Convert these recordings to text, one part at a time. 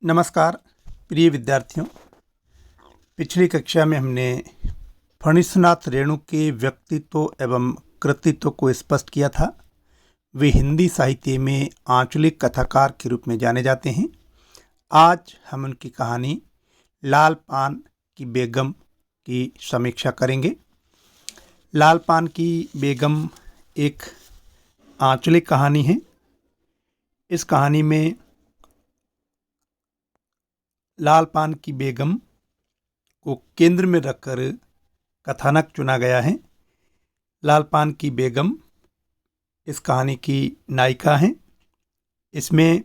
नमस्कार प्रिय विद्यार्थियों। पिछली कक्षा में हमने फणीसनाथ रेणु के व्यक्तित्व एवं कृतित्व को स्पष्ट किया था। वे हिंदी साहित्य में आंचलिक कथाकार के रूप में जाने जाते हैं। आज हम उनकी कहानी लाल पान की बेगम की समीक्षा करेंगे। लाल पान की बेगम एक आंचलिक कहानी है। इस कहानी में लाल पान की बेगम को केंद्र में रखकर कथानक चुना गया है। लाल पान की बेगम इस कहानी की नायिका हैं। इसमें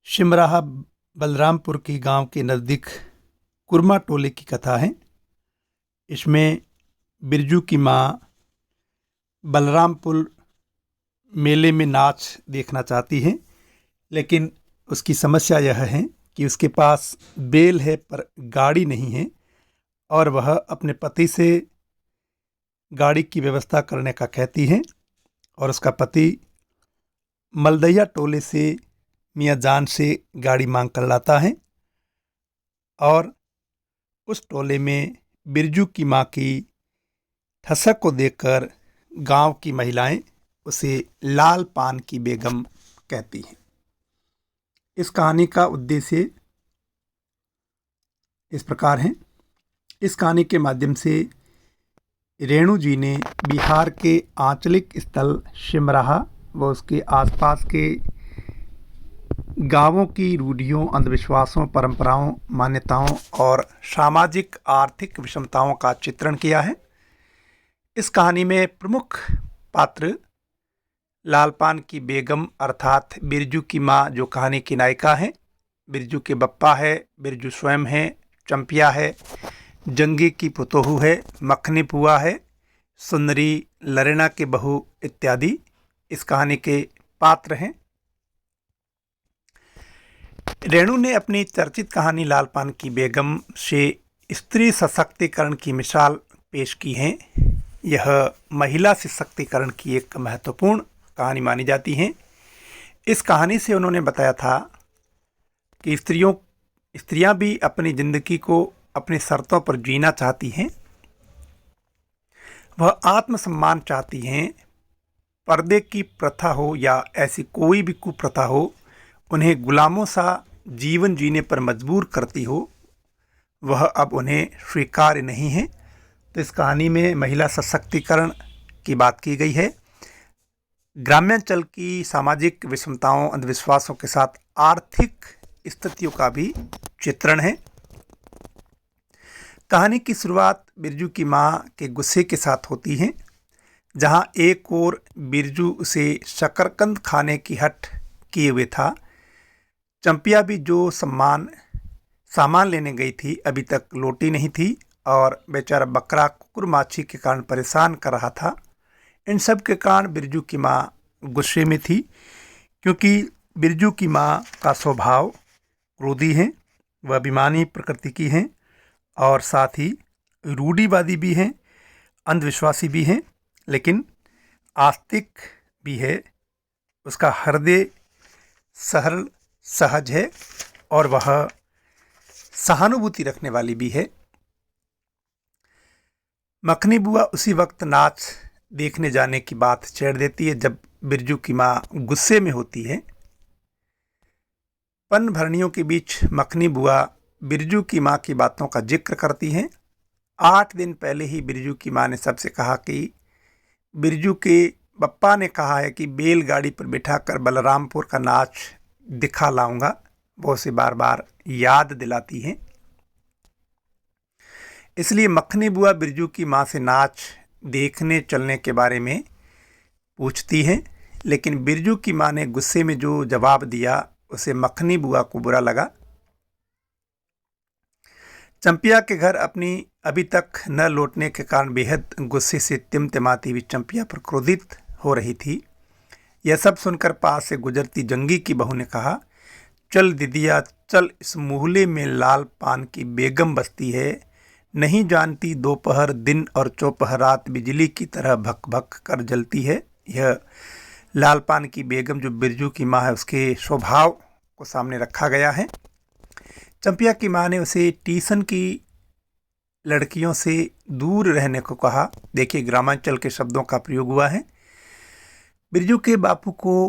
शिमराहा बलरामपुर के गांव के नज़दीक कुरमा टोले की कथा है। इसमें बिरजू की माँ बलरामपुर मेले में नाच देखना चाहती है, लेकिन उसकी समस्या यह है कि उसके पास बैल है पर गाड़ी नहीं है और वह अपने पति से गाड़ी की व्यवस्था करने का कहती है। और उसका पति मलदैया टोले से मियाँ जान से गाड़ी मांग कर लाता है और उस टोले में बिरजू की माँ की ठसक को देखकर गांव की महिलाएं उसे लाल पान की बेगम कहती हैं। इस कहानी का उद्देश्य इस प्रकार है। इस कहानी के माध्यम से रेणु जी ने बिहार के आंचलिक स्थल शिमराहा व उसके आसपास के गांवों की रूढ़ियों, अंधविश्वासों, परंपराओं, मान्यताओं और सामाजिक आर्थिक विषमताओं का चित्रण किया है। इस कहानी में प्रमुख पात्र लाल पान की बेगम अर्थात बिरजू की माँ, जो कहानी की नायिका है। बिरजू के बप्पा है, बिरजू स्वयं है, चंपिया है, जंगी की पुतोहू है, मखनी पुआ है, सुंदरी, लरेना के बहू इत्यादि इस कहानी के पात्र हैं। रेणु ने अपनी चर्चित कहानी लाल पान की बेगम से स्त्री सशक्तिकरण की मिसाल पेश की है। यह महिला सशक्तिकरण की एक महत्वपूर्ण कहानी मानी जाती है। इस कहानी से उन्होंने बताया था कि स्त्रियां भी अपनी जिंदगी को अपनी शर्तों पर जीना चाहती हैं। वह आत्मसम्मान चाहती हैं। पर्दे की प्रथा हो या ऐसी कोई भी कुप्रथा हो, उन्हें गुलामों सा जीवन जीने पर मजबूर करती हो, वह अब उन्हें स्वीकार्य नहीं है। तो इस कहानी में महिला सशक्तिकरण की बात की गई है। ग्राम्यांचल की सामाजिक विषमताओं, अंधविश्वासों के साथ आर्थिक स्थितियों का भी चित्रण है। कहानी की शुरुआत बिरजू की माँ के गुस्से के साथ होती है। जहाँ एक ओर बिरजू उसे शकरकंद खाने की हट किए हुए था, चंपिया भी जो सामान लेने गई थी अभी तक लौटी नहीं थी और बेचारा बकरा कुकुर माछी के कारण परेशान कर रहा था। इन सब के कारण बिरजू की माँ गुस्से में थी, क्योंकि बिरजू की माँ का स्वभाव क्रोधी है, वह अभिमानी प्रकृति की हैं और साथ ही रूढ़िवादी भी हैं, अंधविश्वासी भी हैं, लेकिन आस्तिक भी है। उसका हृदय सरल सहज है और वह सहानुभूति रखने वाली भी है। मखनी बुआ उसी वक्त नाच देखने जाने की बात छेड़ देती है जब बिरजू की माँ गुस्से में होती है। पन भरणियों के बीच मखनी बुआ बिरजू की माँ की बातों का जिक्र करती हैं। 8 दिन पहले ही बिरजू की माँ ने सबसे कहा कि बिरजू के बप्पा ने कहा है कि बैलगाड़ी पर बिठाकर बलरामपुर का नाच दिखा लाऊंगा। वो उसे बार बार याद दिलाती हैं। इसलिए मखनी बुआ बिरजू की माँ से नाच देखने चलने के बारे में पूछती हैं, लेकिन बिरजू की माँ ने गुस्से में जो जवाब दिया उसे मखनी बुआ को बुरा लगा। चंपिया के घर अपनी अभी तक न लौटने के कारण बेहद गुस्से से तिमतिमाती हुई चंपिया पर क्रोधित हो रही थी। यह सब सुनकर पास से गुजरती जंगी की बहू ने कहा, चल दीदिया चल, इस मोहल्ले में लाल पान की बेगम बसती है, नहीं जानती दोपहर दिन और चौपहर रात बिजली की तरह भक भक कर जलती है। यह लाल पान की बेगम जो बिरजू की माँ है, उसके स्वभाव को सामने रखा गया है। चंपिया की माँ ने उसे ट्यूशन की लड़कियों से दूर रहने को कहा। देखिए, ग्रामांचल के शब्दों का प्रयोग हुआ है। बिरजू के बापू को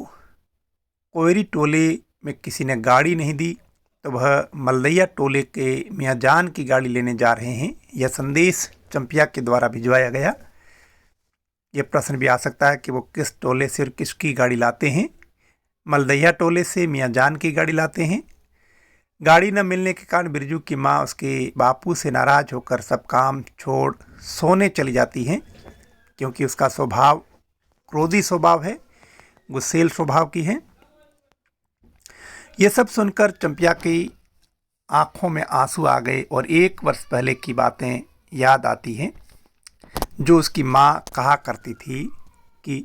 कोयरी टोले में किसी ने गाड़ी नहीं दी, तो वह मलदैया टोले के मियाँ जान की गाड़ी लेने जा रहे हैं। यह संदेश चंपिया के द्वारा भिजवाया गया। यह प्रश्न भी आ सकता है कि वो किस टोले से और किसकी गाड़ी लाते हैं। मलदैया टोले से मियाँ जान की गाड़ी लाते हैं। गाड़ी न मिलने के कारण बिरजू की माँ उसके बापू से नाराज होकर सब काम छोड़ सोने चली जाती हैं, क्योंकि उसका स्वभाव क्रोधी स्वभाव है, गुस्सेल स्वभाव की है। ये सब सुनकर चंपिया की आंखों में आंसू आ गए और 1 वर्ष पहले की बातें याद आती हैं, जो उसकी माँ कहा करती थी कि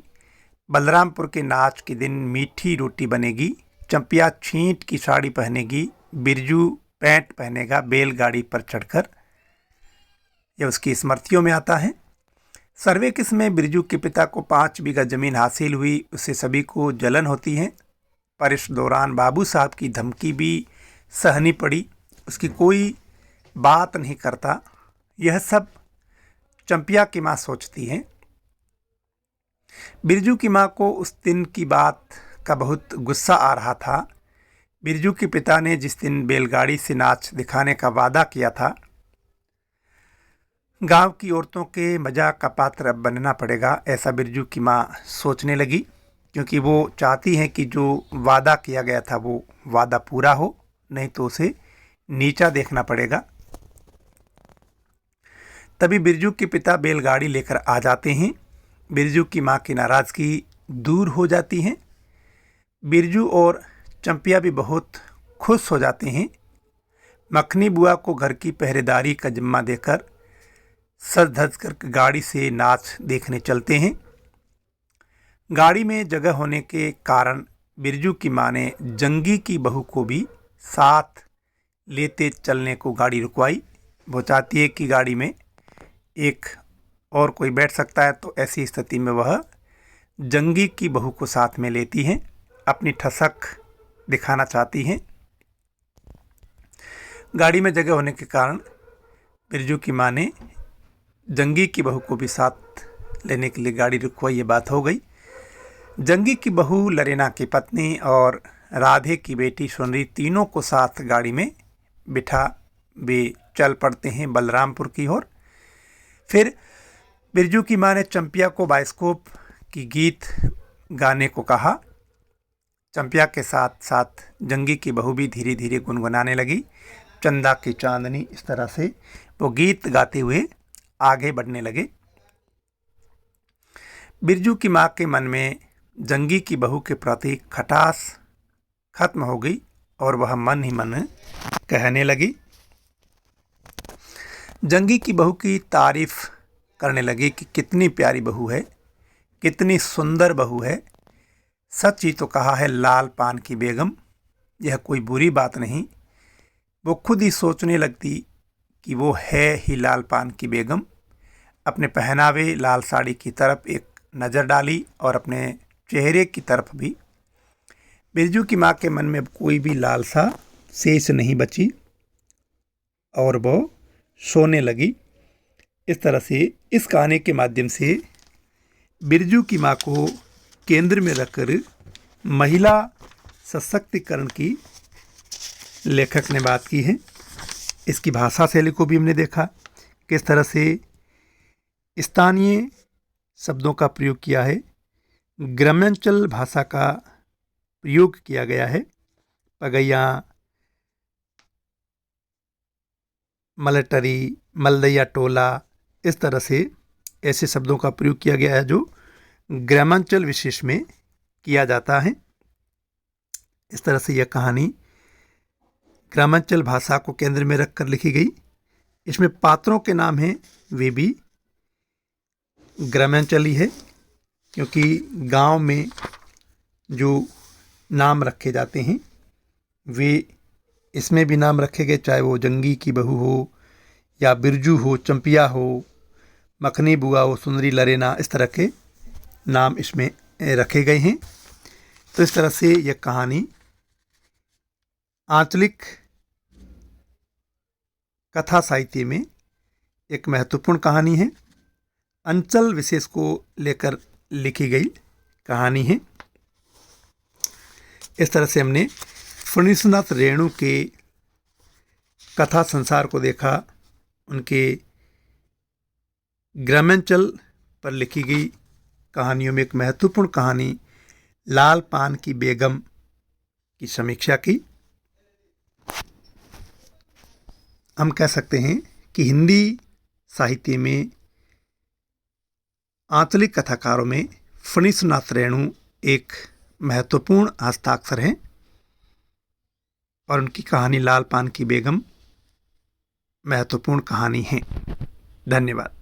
बलरामपुर के नाच के दिन मीठी रोटी बनेगी, चंपिया छींट की साड़ी पहनेगी, बिरजू पैंट पहनेगा बैलगाड़ी पर चढ़कर। यह उसकी स्मृतियों में आता है। सर्वे किस में बिरजू के पिता को 5 बीघा जमीन हासिल हुई, उससे सभी को जलन होती है, पर इस दौरान बाबू साहब की धमकी भी सहनी पड़ी। उसकी कोई बात नहीं करता। यह सब चंपिया की माँ सोचती हैं। बिरजू की माँ को उस दिन की बात का बहुत गुस्सा आ रहा था। बिरजू के पिता ने जिस दिन बैलगाड़ी से नाच दिखाने का वादा किया था, गांव की औरतों के मजाक का पात्र अब बनना पड़ेगा, ऐसा बिरजू की माँ सोचने लगी, क्योंकि वो चाहती हैं कि जो वादा किया गया था वो वादा पूरा हो, नहीं तो उसे नीचा देखना पड़ेगा। तभी बिरजू के पिता बैलगाड़ी लेकर आ जाते हैं। बिरजू की माँ की नाराज़गी दूर हो जाती है। बिरजू और चंपिया भी बहुत खुश हो जाते हैं। मखनी बुआ को घर की पहरेदारी का जिम्मा देकर सज धज कर गाड़ी से नाच देखने चलते हैं। गाड़ी में जगह होने के कारण बिरजू की माँ ने जंगी की बहू को भी साथ लेते चलने को गाड़ी रुकवाई। वो चाहती है कि गाड़ी में एक और कोई बैठ सकता है, तो ऐसी स्थिति में वह जंगी की बहू को साथ में लेती हैं, अपनी ठसक दिखाना चाहती हैं। गाड़ी में जगह होने के कारण बिरजू की माँ ने जंगी की बहू को भी साथ लेने के लिए गाड़ी रुकवाई। ये बात हो गई। जंगी की बहू लरेना की पत्नी और राधे की बेटी सुनरी तीनों को साथ गाड़ी में बिठा वे चल पड़ते हैं बलरामपुर की ओर। फिर बिरजू की माँ ने चंपिया को बाइस्कोप की गीत गाने को कहा। चंपिया के साथ साथ जंगी की बहू भी धीरे धीरे गुनगुनाने लगी। चंदा की चांदनी, इस तरह से वो गीत गाते हुए आगे बढ़ने लगे। बिरजू की माँ के मन में जंगी की बहू के प्रति खटास खत्म हो गई और वह मन ही मन कहने लगी। जंगी की बहू की तारीफ करने लगी कि कितनी प्यारी बहू है, कितनी सुंदर बहू है। सच ही तो कहा है लाल पान की बेगम, यह कोई बुरी बात नहीं। वो खुद ही सोचने लगती कि वो है ही लाल पान की बेगम। अपने पहनावे लाल साड़ी की तरफ एक नज़र डाली और अपने चेहरे की तरफ भी। बिरजू की माँ के मन में कोई भी लालसा शेष नहीं बची और वो सोने लगी। इस तरह से इस कहानी के माध्यम से बिरजू की माँ को केंद्र में रखकर महिला सशक्तिकरण की लेखक ने बात की है। इसकी भाषा शैली को भी हमने देखा, किस तरह से स्थानीय शब्दों का प्रयोग किया है, ग्रामांचल भाषा का प्रयोग किया गया है। पगैया, मलटरी, मलदैया टोला, इस तरह से ऐसे शब्दों का प्रयोग किया गया है जो ग्रामांचल विशेष में किया जाता है। इस तरह से यह कहानी ग्रामांचल भाषा को केंद्र में रखकर लिखी गई। इसमें पात्रों के नाम हैं वे भी ग्रामांचली है, क्योंकि गांव में जो नाम रखे जाते हैं वे इसमें भी नाम रखे गए, चाहे वो जंगी की बहू हो या बिरजू हो, चंपिया हो, मखनी बुआ हो, सुंदरी लरेना, इस तरह के नाम इसमें रखे गए हैं। तो इस तरह से यह कहानी आंचलिक कथा साहित्य में एक महत्वपूर्ण कहानी है। अंचल विशेष को लेकर लिखी गई कहानी है। इस तरह से हमने फणीन्द्रनाथ रेणु के कथा संसार को देखा। उनके ग्रामांचल पर लिखी गई कहानियों में एक महत्वपूर्ण कहानी लाल पान की बेगम की समीक्षा की। हम कह सकते हैं कि हिंदी साहित्य में आंचलिक कथाकारों में फणीन्द्रनाथ रेणु एक महत्वपूर्ण हस्ताक्षर हैं और उनकी कहानी लाल पान की बेगम महत्वपूर्ण कहानी है। धन्यवाद।